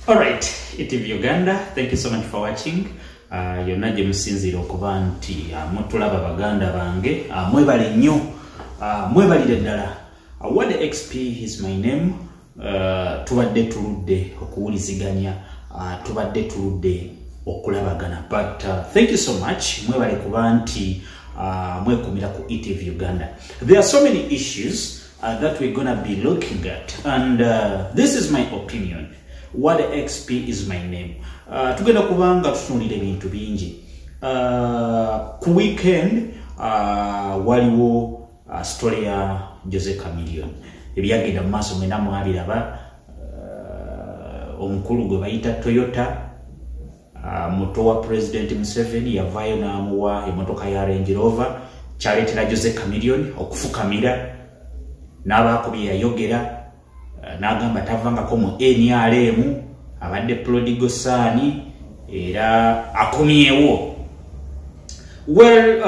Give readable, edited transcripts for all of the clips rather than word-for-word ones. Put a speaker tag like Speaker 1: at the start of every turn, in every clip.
Speaker 1: Alright, ITV Uganda, thank you so much for watching. Yonna gye musinziira okuba nti mutulaba baganda bange, mwebale nnyo, mwebalire ddala. Wade XP is my name. Tubadde tuludde okuwuliziganya, tubadde tuludde okulabagana, but thank you so much. Mwebale kuba nti mwekumira ku ITV Uganda. There are so many issues that we're gonna be looking at, and this is my opinion. Wade XP is my name. Tugenda kubanga tutunulira ebintu bingi. Ku weekend waliwo story ya Jose Chameleone. Ebyagenda mu maaso mwena mwabiraba. Omukulu gwe bayita Toyota, muto wa President Museveni yavaayo n'amuwa emmotoka ya Range Rover, kyaleetera Jose Chameleone okufukamira n'abaako bye yayogera. N'agamba tavangako mu NRM, abadde prodigal son era akomyewo. Well,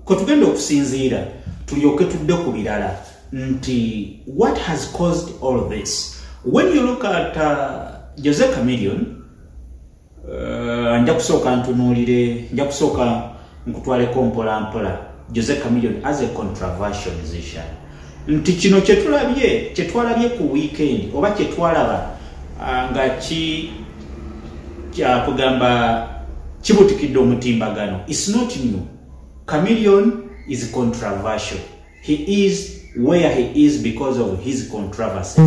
Speaker 1: ko tugenda okusinziira tulyoke tudde ku birala nti what has caused all this. When you look at Jose Chameleone, nja kusooka ntunuulire, nja kusooka nkutwaleko mpola mpola Jose Chameleone as a controversial musician. Nti kino kyetwalabye ku weekend oba kyetwalaba nga kugamba kibutikidde omutimbagano. It's not new. Chameleone is controversial. He is where he is because of his controversy.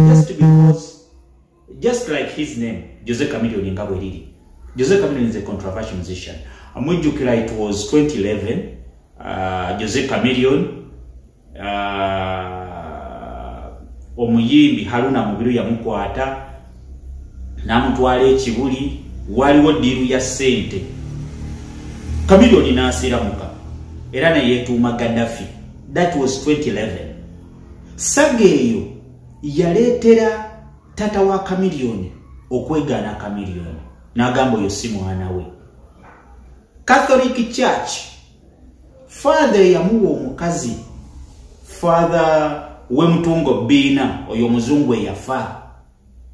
Speaker 1: Just like his name, Jose Chameleone nga bwe liri. Jose Chameleone is a controversial musician. Amujjukira it was 2011, Jose Chameleone omuyimbi Haruna Mubiru yamukwata n'amutwala ekibuli, waliwo ddiru ya ssente. Chameleone n'asiramuka era ne yeetuuma Gaddafi. That was 2011. Saga eyo yaleetera tata wa Chameleone okwegaana Chameleone n'agamba oyo si mwana we. Catholic Church, father yamuwa omukazi, father wemutungo Bina oyo muzungu eyafa,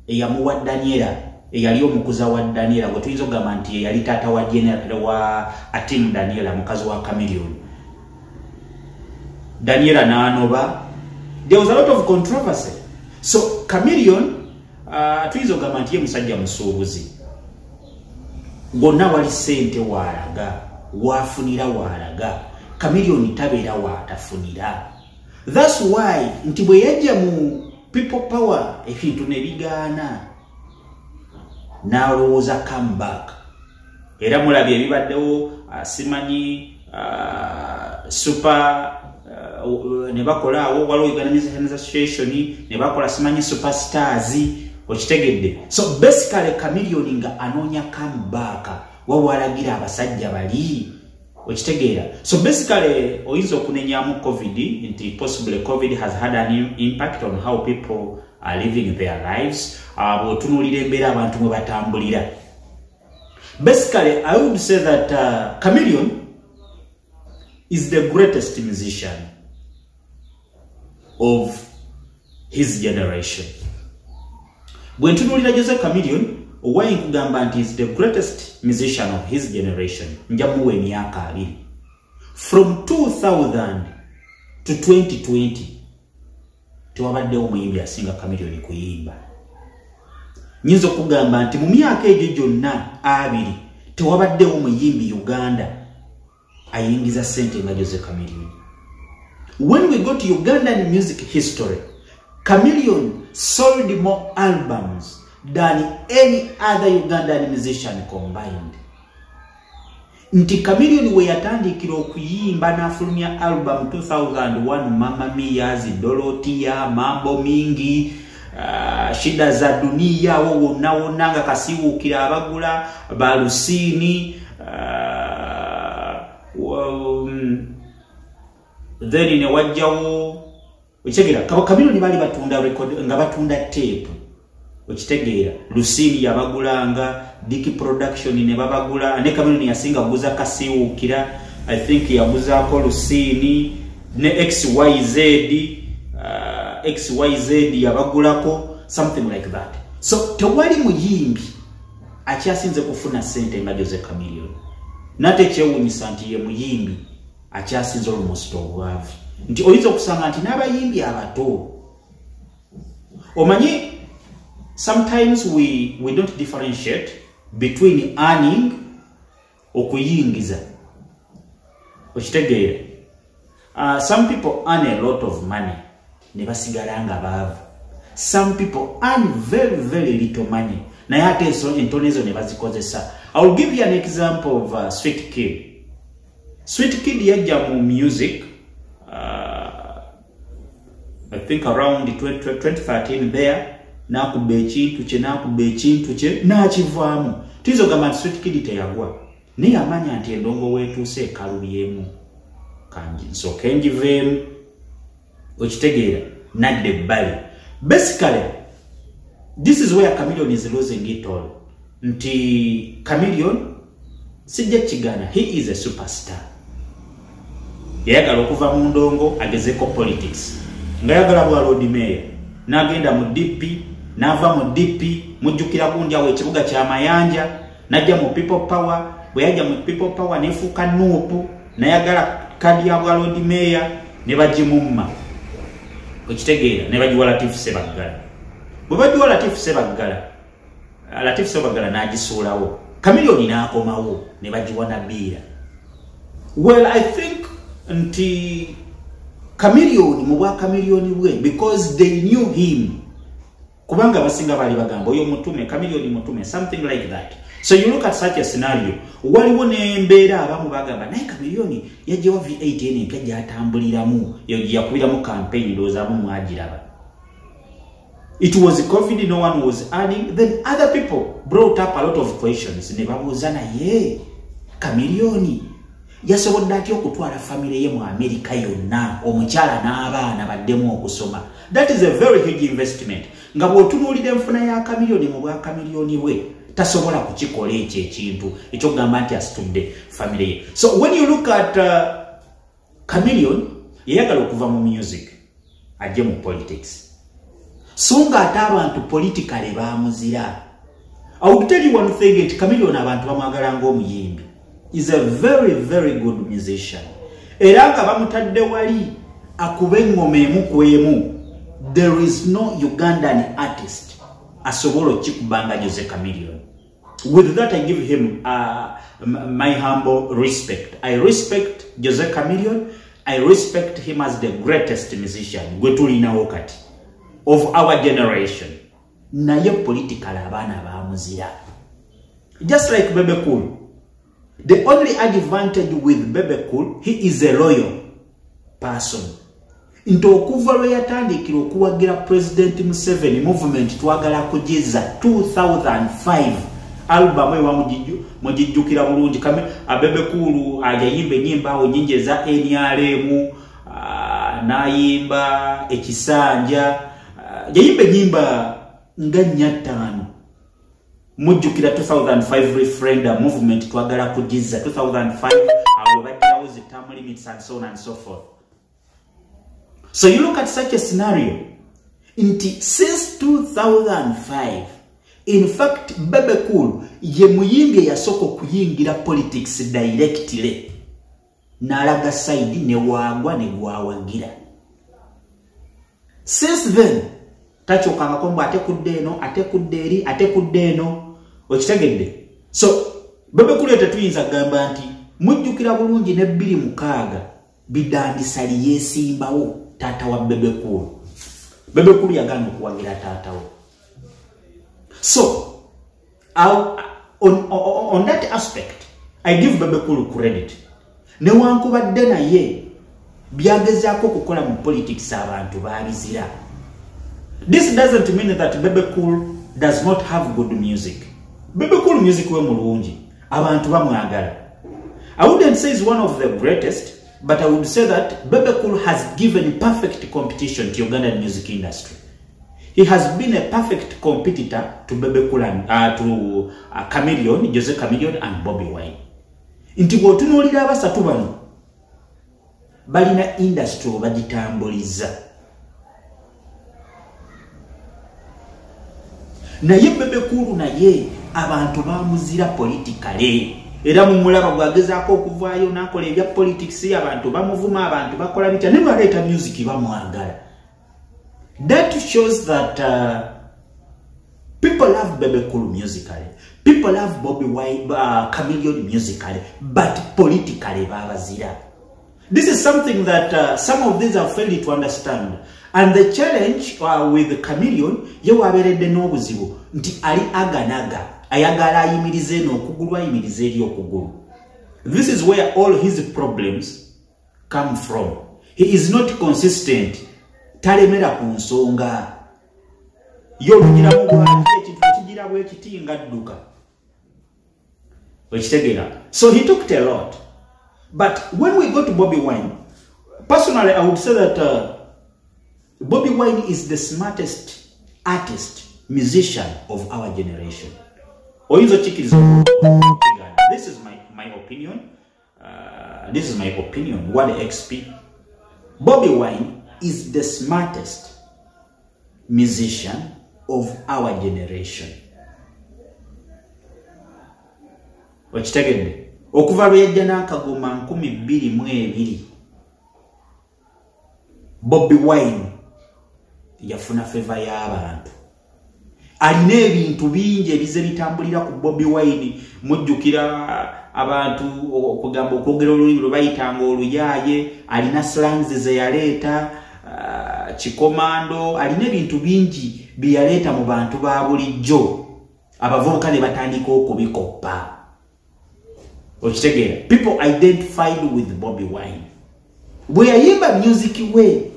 Speaker 1: eyamuwa Daniela, eyali omukuza wa Daniela, gwe tuyinza okugamba nti yali taata wa general wa Atim Daniela, mukazi wa Chameleone. Daniela n'anoba. There was a lot of controversy. So Chameleone tuyinza okugamba nti ye musajja musuubuzi. Gonna wali ssente waalaga, waafunira waalaga. Chameleone tabeera waatafunira. That's why nti bwe yajja mu people power ebintu ne bigaana, n'alowooza come back. Era mulabye ebibaddewo, simanyi super ne bakolaawo, waliwo Uganda Musicians Association ne bakola simanyi superstars, okitegedde. So basically Chameleone nga anoonya come back wawalagira abasajja bali, okitegeera. So basically oyinza okunenyaamu COVID nti possibly COVID has had an impact on how people are living their lives. Bw'otunuulira embeera abantu mwe batambulira. Basically I would say that Chameleone is the greatest musician of his generation. Bwe ntunuulira Jose Chameleone, why nkugamba nti is the greatest musician of his generation, njamuwa emyaka 2. From 2000 to 2020 tewabaddewo omuyimbi asinga Chameleone kuyimba. Nyinza okugamba nti mu myaka egyo gyonna 2 tewabaddewo omuyimbi Uganda ayingiza ssente nga Jose Chameleone. When we go to Ugandan music history, Chameleone sold more albums than any other Ugandan musician combined. Nti Chameleone we yatandikira okuyimba n'afulumya album 2001, Mama Mia, Dorotia, Mambo Mingi, Shida za Dunia, wona wona nga kasiwukira abagula balusini, then ne wajjawo okitegera Chameleone bali batunda record nga batunda tape, okitegeera Lusini yabagulanga, Dicky Production ne babagula, ne Chameleone yasinga kuguza kasiwukira, I think yaguzaako Lusini ne XYZ yabagulako, something like that. So tewali muyimbi akyasinze kufuna sente nga Jose Chameleone. Nate kyewunyisa nti ye muyimbi akyasinze almost obwavu. Nti oyinza okusanga nti n'abayimbi abato. Omanyi, sometimes we don't differentiate between earning okuyingiza. Okitegeera. Some people earn a lot of money ne basigala nga baavu. Some people earn very, very little money. Naye ate entonezo ne bazikozesa. I will give you an example of Sweet Kid. Sweet Kid yajja mu music, I think around 2013 there, nakuba ekintu kye n'akivaamu. Tuyinza okugamba nti Sweet Kid teyagwa. Naye amanya nti endongo weetuuse ekalubyemu. Kanji nsooke ngiveemu. Okitegeera nadde ebbali. Basically, this is where Chameleone is losing it all. Nti Chameleone sijja kigana, he is a superstar. Yayagala okuva mu ndongo agezeko politics. Nga yagala bwa Lord Mayor, n'agenda mu DP, n'ava mu DP, mujjukira gundi awo ekibuga kya Mayanja, n'ajja mu People Power, bwe yajja mu People Power nefuuka Nuupu, n'ayagala kadi ya bwa Lord Mayor ne bagimumma. Okitegeera ne bagiwa Latif Ssebaggala. Bwe bagiwa Latif Ssebaggala, Latif Ssebaggala n'agisuulawo. Chameleone n'akomawo ne bagiwa Nabiira. Well, I think nti Chameleone mu bwa Chameleone bwe, because they knew him. Kubanga basinga bali bagamba oyo mutume, Chameleone mutume, something like that. So you look at such a scenario. Waliwo n'embeera abamu bagamba naye Chameleone yajja wa V8 ene empya gy'atambuliramu yakubiramu campaign ndowooza mu mwagiraba. It was COVID, no one was earning. Then other people brought up a lot of questions. Ne babuuza naye Chameleone yasobodde atya okutwala family ye mu America yonna, omukyala n'abaana baddemu okusoma. That is a very huge investment. Nga bw'otunuulira enfuna ya Chameleone mu bwa Chameleone bwe tasobola kukikola ekyo ekintu ekyokugamba nti asitudde family ye. So when you look at Chameleone, yayagala okuva mu music ajje mu politics. So nga ate abantu politically baamuzira. I will tell you one thing, nti Chameleone abantu bamwagala ng'omuyimbi. Is a very, very good musician. Era nga bamutadde wali akube engoma emu ku emu. There is no Ugandan artist asobola okikubanga Jose Chameleone. With that, I give him my humble respect. I respect Jose Chameleone. I respect him as the greatest musician gwe tulinawo kati of our generation. Naye political abaana baamuzira. Just like Bebe Cool. The only advantage with Bebe Cool, he is a loyal person. Into okuva lwe yatandikira okuwagira President Museveni movement twagala kujiza 2005 album ewa mujijjukira bulungi kame Bebe Cool ayimba ennyimba awo nyingi eza NRM, n'ayimba ekisanja, yayimba ennyimba nga 5. Mujjukira 2005 referendum movement twagala kujiza 2005 abo bakirawo zi term limits and so on and so forth. So you look at such a scenario. Since 2005, in fact, Bebe Cool ye muyimbi yasoko kuyingira politics directly. N'alaga side ne wagwa ne gwawagira. Since then, tachokanga kombo ate kudde eno. Okitegedde. So Bebe Cool tetuyinza gamba nti mujjukira bulungi ne 2006 bidandisali yesimbawo tata wa Bebe Cool. Bebe Cool yagana okuwagira tatawo. So on that aspect, I give Bebe Cool credit. Ne wankubadde naye byagezaako okukola mu politics abantu babizira. This doesn't mean that Bebe Cool does not have good music. Bebe Cool music we mulungi. Abantu bamwagala. I wouldn't say he's one of the greatest, but I would say that Bebe Cool has given perfect competition to Ugandan music industry. He has been a perfect competitor to Bebe Cool and to Chameleone, Jose Chameleone and Bobby Wine. Inti bw'otunuulira abasatu bano balina industry bagitambuliza. naye Bebe Cool naye abantu bamuzira politically era mu mulaba gwagezaako okuvaayo n'akola ebya politics abantu bamuvuma abantu bakola bitya ne baleeta music bamwagala. That shows that people love Bebe Cool musically, people love Bobby Wine, Chameleone musically, but politically babazira. This is something that some of these are failing to understand. And the challenge with Chameleone, ye waberedde n'obuzibu nti ali aganaga ayagala ayimirize n'okugulu ayimirize eri okugulu. This is where all his problems come from. He is not consistent. Talemera ku nsonga yo lugira mu bwanji ekintu kigira bwe kitinga dduka wekitegera. So he took a lot. But when we go to Bobby Wine, personally I would say that Bobby Wine is the smartest artist, musician of our generation. This is my opinion. This is my opinion. What XP. Bobby Wine is the smartest musician of our generation. Wachitegedde. Okuva lwejja n'akagoma 2022. Bobby Wine yafuna favor y'abantu. Alina ebintu bingi ebize bitambulira ku Bobby Wine. Mujjukira abantu okugamba okwogera olulimi lwe bayitanga oluyaaye, alina slangs ze yaleeta, kikomando, alina ebintu bingi bye yaleeta mu bantu ba bulijjo abavubuka ne batandika okubikoppa. Okitegera, people identified with Bobby Wine. Bwe yayimba music we,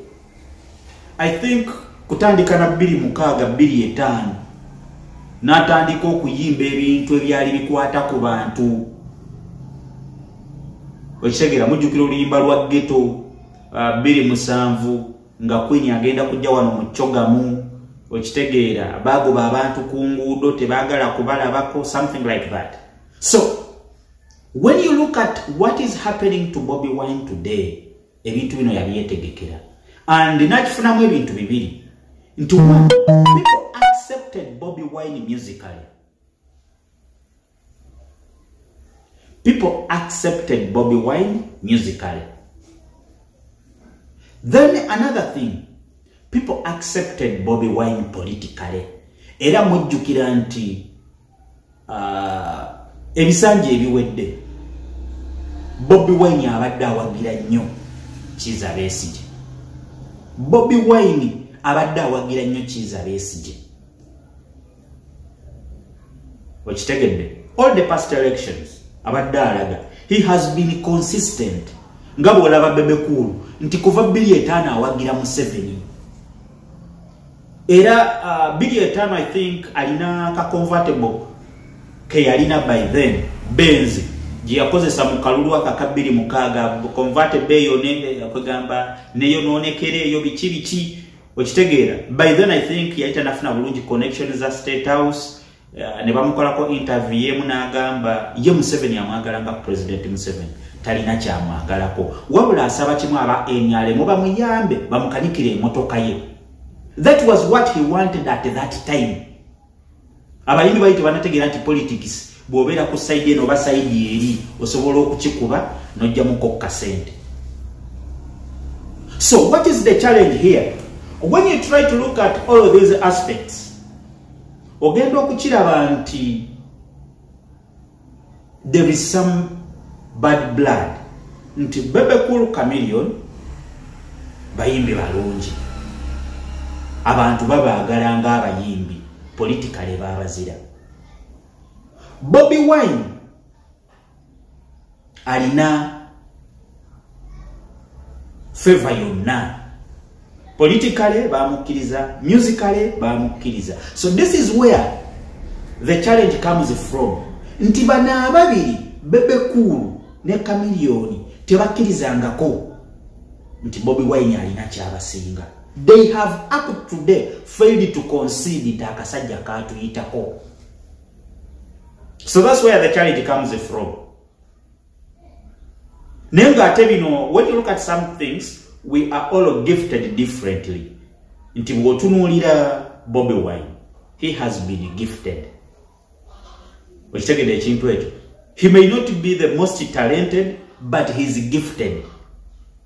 Speaker 1: I think kutandika na 2005 n'atandika okuyimba ebintu ebyali bikwata ku bantu. Okitegera, mujjukira oluyimba lwa ghetto 2007 nga Queen agenda kujja wano mu Kyogamu. Okitegera, bagoba abantu ku nguudo tebaagala kubalabako, something like that. So when you look at what is happening to Bobby Wine today, ebintu bino yabyetegekera. And nakifunamu ebintu bibiri. Nti one, people accepted Bobby Wine musically. People accepted Bobby Wine musically. Then another thing, people accepted Bobby Wine politically. Era mujjukira nti ebisanja ebiwedde Bobby Wine abadde awagira nnyo Kizza Besigye. Bobby Wine abadde awagira nnyo Kizza Besigye. Okitegedde, all the past elections abadde alaga he has been consistent. Nga bw'olaba Bebe Cool nti kuva 2005 awagira Museveni. Era 2005 I think alina ka convertible ke yalina by then Benz gye yakozesa mu kalulu aka 2006 convertible yo ne yakugamba neyo noonekere eyo biki okitegeera. By then I think yalita nafuna bulungi connections za State House. Ne bamukolako interview yemu n'agamba ye Museveni amwagala nga President Museveni talina kyamwagalako, wabula asaba kimu aba NRM bamuyambe bamukanikire emotoka ye. That was what he wanted at that time. Abayimbi bayite banategeera nti politics bw'obeera ku side eno oba side eri osobola okukikuba n'ojja mu kokka sente. So what is the challenge here? When you try to look at all of these aspects, ogenda okukiraba nti there is some bad blood. Nti Bebe Cool Chameleone bayimbi balungi, abantu babaagala nga abayimbi, politically babazira. Bobby Wine alina favor yonna, politically bamukkiriza, musically bamukkiriza. So this is where the challenge comes from. Nti bana ababiri Bebe Cool ne Chameleone tebakkirizangako nti Bobby Wine alina kyabasinga. They have up to today failed to concede nti akasajja katuyitako. So that's where the challenge comes from. Nenga ate bino, when you look at some things, we are all gifted differently. Nti bw'otunuulira Bobby Wine, he has been gifted. He may not be the most talented, but he's gifted.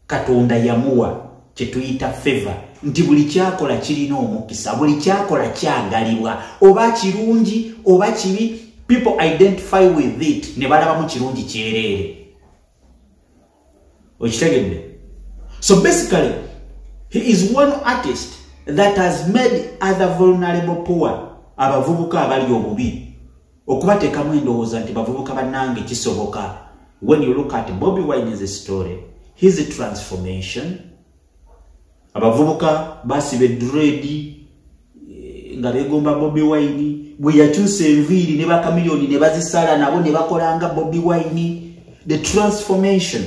Speaker 1: Katonda yamuwa kyetuyita favor. Nti buli kyakola kirina omukisa, buli kyakola kyagalibwa, oba kirungi oba kibi, people identify with it ne balabamu kirungi kyerere. Okitegedde? So basically, he is one artist that has made other vulnerable poor, abavubuka abali obubi, okubateekamu endowooza nti bavubuka bannange kisoboka. When you look at Bobi Wine's story, his transformation, abavubuka basibe dread nga begomba Bobi Wine, bwe yakyusa enviiri ne bakamiliyoni ne bazisala nabo ne bakolanga Bobi Wine, the transformation.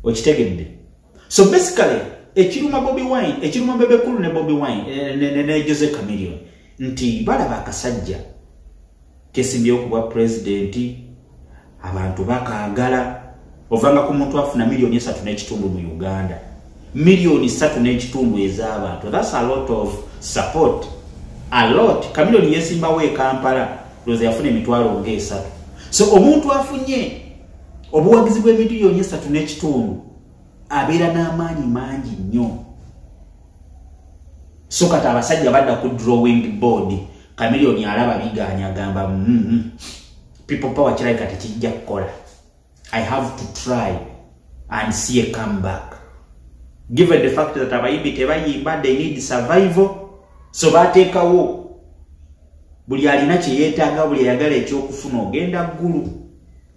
Speaker 1: Okitegedde? So basically, ekiruma Bobi Wine, ekiruma Bebe Cool ne Bobi Wine ne Jose Chameleone nti balaba akasajja kesimbye okuba president, abantu bakaagala, ovanga ku muntu afuna miliyoni 3.5 mu Uganda, miliyoni 3.5 ez'abantu. That's a lot of support, a lot. Chameleone yesimba we Kampala loze yafuna emitwalo ng'esatu. So omuntu afunye obuwagizi bw'emiliyoni 3.5 abeera n'amaanyi mangi nnyo. So kati abasajja badda ku drawing board, Chameleone alaba biganya agamba people power kirabika tekijja kukola. I have to try and see a comeback. Given the fact that abayimbi tebayimba, they need survival. So bateekawo buli alina kye yeetaaga, buli ayagala ekyokufuna ogenda ggulu.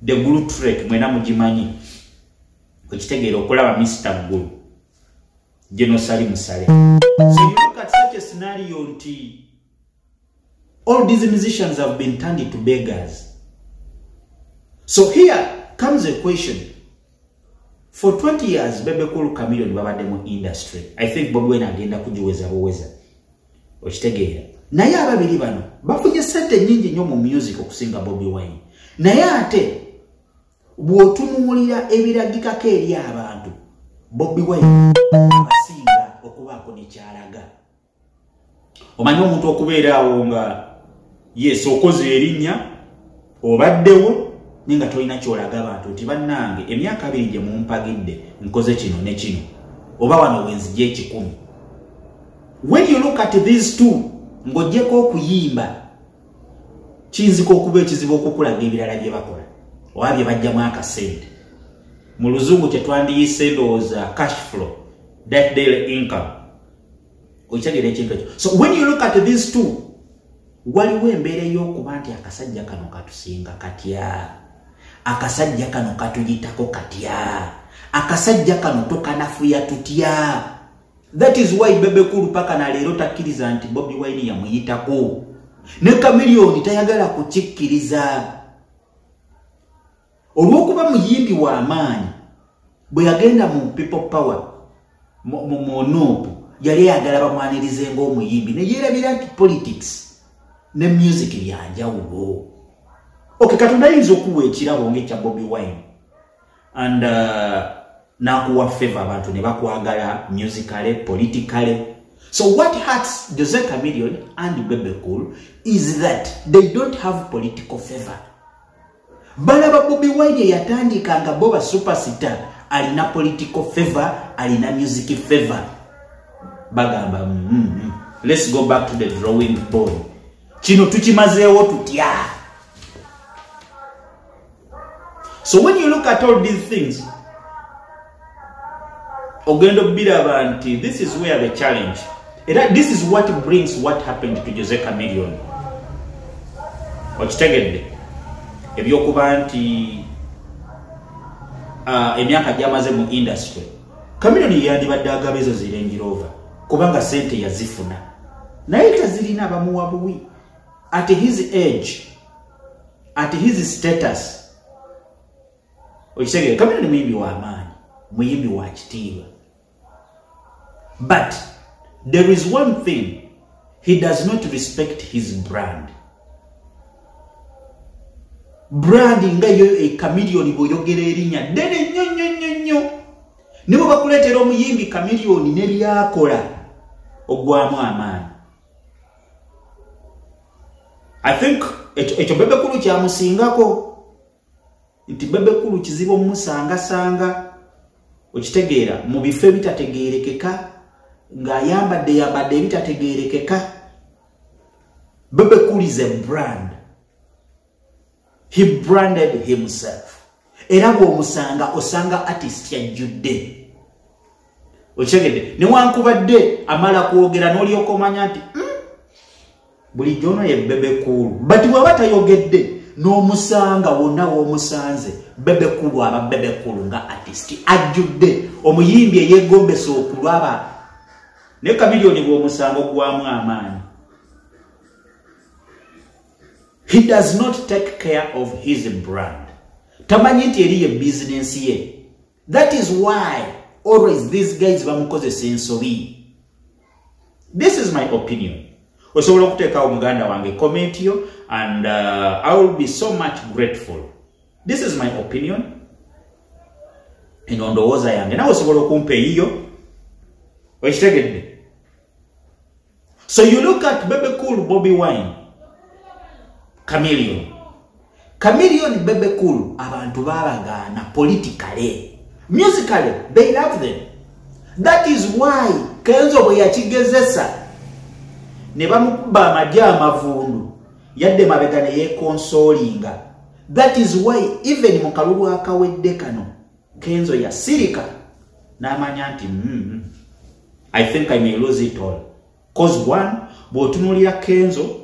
Speaker 1: The Gulu trek mwena mugimanyi. Okitegeera okulaba Mr. Gulu. Genosali musale. So you look at such a scenario nti all these musicians have been turned into beggars. So here comes a question. For 20 years, Bebe Cool Chameleone babadde mu industry. I think Bobi Wine agenda kujiweza buweza. Okitegeera. Naye ababiri bano bafunye sente nyingi nnyo mu music okusinga Bobi Wine. Naye ate bw'otunuulira ebiragikako eri abantu, Bobi Wine abasinga okubaako ne kyalaga. Omanyi omuntu okubeera awo nga yes okoze erinnya obaddewo ninga tolina kyolaga abantu nti bannange emyaka 2 gye mumpagidde nkoze kino ne kino, oba wano wenzije ekikumi. When you look at these two, ng'ogyeko okuyimba kiyinzika okuba ekizibu okukulaga ebirala bye bakola oba bye bajjamu akasente. Mu luzungu kyetwandiyise ndowooza cash flow, that daily income. Okitegera ekintu ekyo. So when you look at these two, waliwo embeera y'okuba nti akasajja kano katusinga katya, akasajja kano katuyitako katya, akasajja kano tokanafuya tutya. That is why Bebe Cool paka na leero takkiriza nti Bobi Wine yamuyitako, ne Chameleone tayagala kukikkiriza. Olw'okuba muyimbi wa amaanyi, bwe yagenda mu people power mu Nuupu yali yagala bamwanirize ng'omuyimbi, ne yeerabira nti politics ne music byanjawulo. Okay, Katonda ayinza okuwa ekirabo ng'ekya Bobi Wine and n'akuwa favor abantu ne bakwagala musically, politically. So what hurts Jose Chameleone and Bebe Cool is that they don't have political favor. Balaba Bobi Wine yatandikanga boba superstar alina political favor, alina music favor. Bagamba let's go back to the drawing board. Kino tukimazeewo tutya. So when you look at all these things, ogendo biraba nti this is where the challenge. This is what brings what happened to Jose Chameleone. Okitegedde ebyokuba nti emyaka gyamaze mu industry, Chameleone yandibadde agaba ezo zirengi Rover kubanga sente yazifuna, naye tazirina abamuwa buwi. At his age, at his status, okitegedde Chameleone muyimbi wa amaanyi, muyimbi wa kitiibwa. But there is one thing, he does not respect his brand. Brand nga yo Chameleone boyogera erinnya ddene nnyo. Nibo bakuleetera omuyimbi Chameleone ne byakola ogwamu amaanyi. I think ekyo Bebe Cool kyamusingako nti Bebe Cool kizibu musanga okitegeera mu bifo ebitategeerekeka ng'ayambadde ebitategeerekeka. Bebe Cool is a brand. He branded himself. Era bw'omusanga osanga artist yajjudde. Okitegeedde newankubadde amala kwogera n'olyoka omanya nti bulijjo ono ye Bebe Cool. But bw'aba tayogedde n'omusanga wonna w'omusanze Bebe Cool aba Bebe Cool nga artist ajjudde omuyimbi eyeegombesa okulaba ne Chameleone bw'omusanga ogwamu amaanyi. He does not take care of his brand. Tamanyi nti eriye business ye. That is why always these guys bamukozesa ensobi. This is my opinion. Osobola okuteekawo muganda wange comment yo and I will be so much grateful. This is my opinion. Eno ndowooza yange nawe osobola okumpa eyiyo okitegedde. So you look at Bebe Cool, Bobi Wine, Chameleone, Bebe Cool, abantu babagaana politically, musically, they love them. That is why Kenzo bwe yakigezesa ne bamukuba amajja amavundu yadde mabega ne yekonsolinga. That is why even mu kalulu akawedde kano Kenzo yasirika n'amanya nti I think I may lose it all. Cause one, bw'otunuulira Kenzo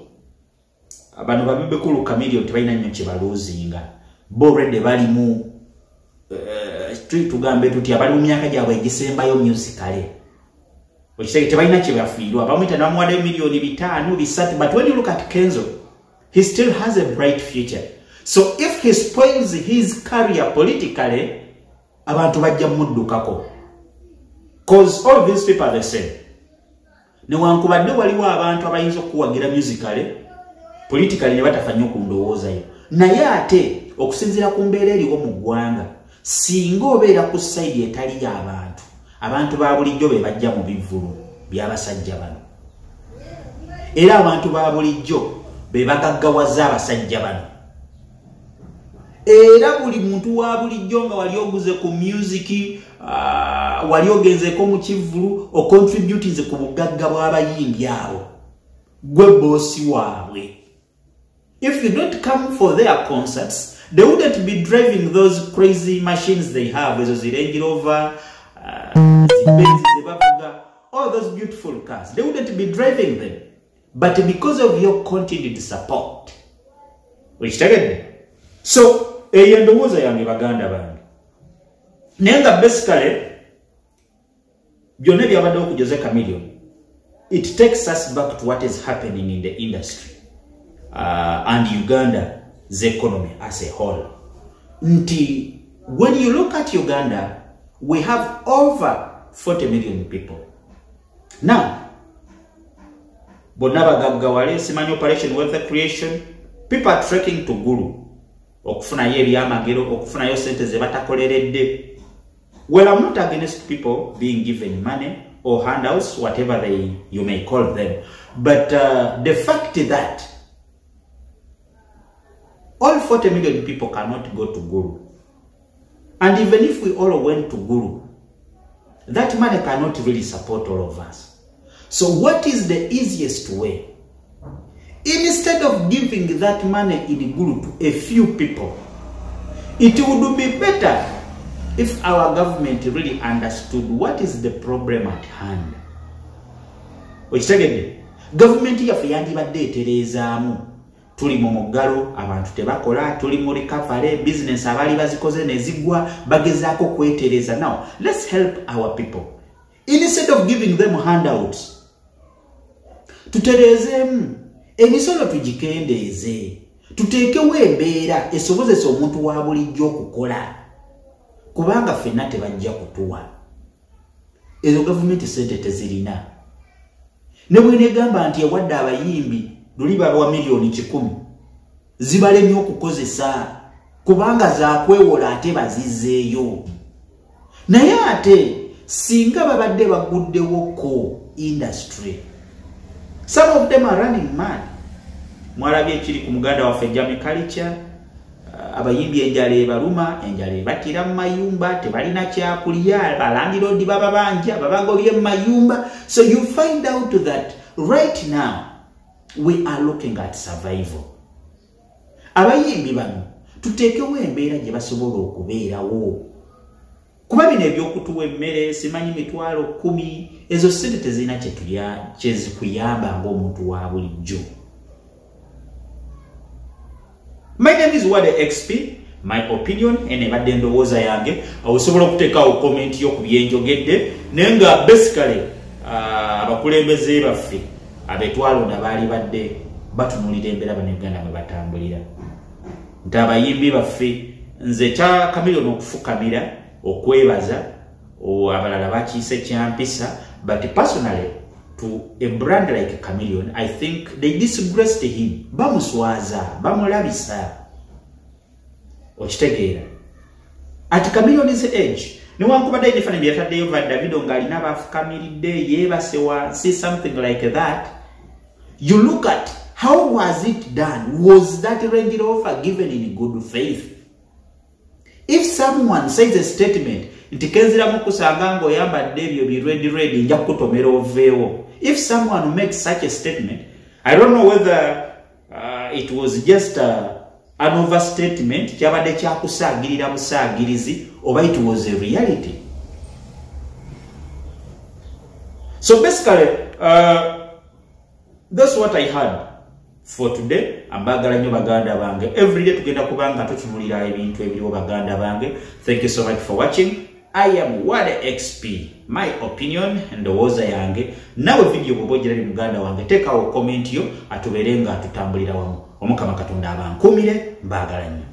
Speaker 1: abantu ba Bebe Cool Chameleone tebalina nnyo kye baloozinga. Bo already bali mu tugambe tuti abali mu myaka gyabwe egisembayo musically. Okitegeera tebalina kye bafiirwa. Abamuyita n'amuwadde miliyoni 5 bisatu. But when you look at Kenzo, he still has a bright future. So if he spoils his career politically, abantu bajja muddukako. Cause all these people are the same. Newankubadde waliwo abantu abayinza okuwagira musically, politically ne batafanya okundowooza yo. Naye ate okusinziira ku mbeera eriwo mu ggwanga, singa obeera ku side etali y'abantu, abantu ba bulijjo be bajja mu bivvulu by'abasajja bano. Era abantu ba bulijjo be bagaggawaza abasajja bano. Era buli muntu wa bulijjo nga wali oguze ku music, wali ogenzeko mu kivvulu, ocontributize ku bugagga bw'abayimbi abo, gwe boosi waabwe. If you don't come for their concerts, they wouldn't be driving those crazy machines they have, ezo Range Rover, all those beautiful cars. They wouldn't be driving them. But because of your continued support, which so eyendowooza yange baganda bange. Nenga basically byonna byabadde okujoza Chameleone, it takes us back to what is happening in the industry and Uganda's economy as a whole. Nti when you look at Uganda, we have over 40 million people. Now, Bonaba Gaggawale, Simani Operation Wealth Creation, people are trekking to Gulu. Okufuna ye byamagero, okufuna yo sente ze batakoleredde. Well, I'm not against people being given money or handouts, whatever you may call them. But the fact that all 40 million people cannot go to Gulu. And even if we all went to Gulu, that money cannot really support all of us. So what is the easiest way? Instead of giving that money in Gulu to a few people, it would be better if our government really understood what is the problem at hand. Okitegeedde, government yaffe yandibadde etereezaamu. Tuli mu muggalo, abantu tebakola, tuli mu recovery, business abali bazikoze ne zigwa, bagezaako kwetereza. Now, let's help our people. Instead of giving them handouts, tutereezeemu, emisolo tugikendeeze, tuteekewo embeera esobozesa omuntu wa bulijjo okukola. Kubanga ffenna tebajja kutuwa. Ezo gavumenti sente tezirina. Ne bwenegamba nti ewadde abayimbi luli bawa miliyoni 10, zibalemye okukozesa kubanga zakwewola ate bazizzeeyo. Naye ate singa babadde baguddewo ko industry, some of them are running mad. mwalabye ekiri ku muganda waffe Jami Culture abayimbi enjala ebaluma enjala ebatira mu mayumba tebalina kyakulya balandilodi baba banja babagobye mu mayumba. So you find out that right now we are looking at survival. Abayimbi bano tuteekewo embeera gye basobola okubeerawo kuba bino ebyokutuwa emmere simanyi mitwalo 10 ezo sente tezirina kyezikuyamba ng'omuntu wa bulijjo. My name is Wade XP, my opinion ene badde endowooza yange osobola okuteekawo comment yo ku byenjogedde naye nga basically abakulembeze baffe abetwalonda baali badde batunuulira embeera bannayuganda mwe batambulira nti abayimbi baffe nze kya Chameleon okufukamira okwebaza abalala bakiise kyampisa but personally to a brand like Chameleon, I think they disgraced him. Bamuswaza, bamulabisa. Okitegeera. At Chameleon's age, no one could define the other day over Davido ngalina bafukamiridde yebasewa, see something like that. You look at how was it done? Was that Range Rover given in good faith? If someone says a statement, ntikenzira mukusanga ngo yambadde ebyo bi red nja kutomera oveewo. If someone makes such a statement, I don't know whether it was just an overstatement, kyabadde kyakusaagirira busaagirizi, or it was a reality. So basically, that's what I had for today. Ambagala nnyo baganda bange. Every day tugenda kubanga tutunulira ebintu ebiriwo baganda bange. Thank you so much for watching. I am Wade XP, my opinion ndowooza yange. Nawe video bw'ojjira mu muganda wange teekawo comment yo atubeerenga atutambulira wamu. Omukama Katonda abankumire mbaagala nnyo.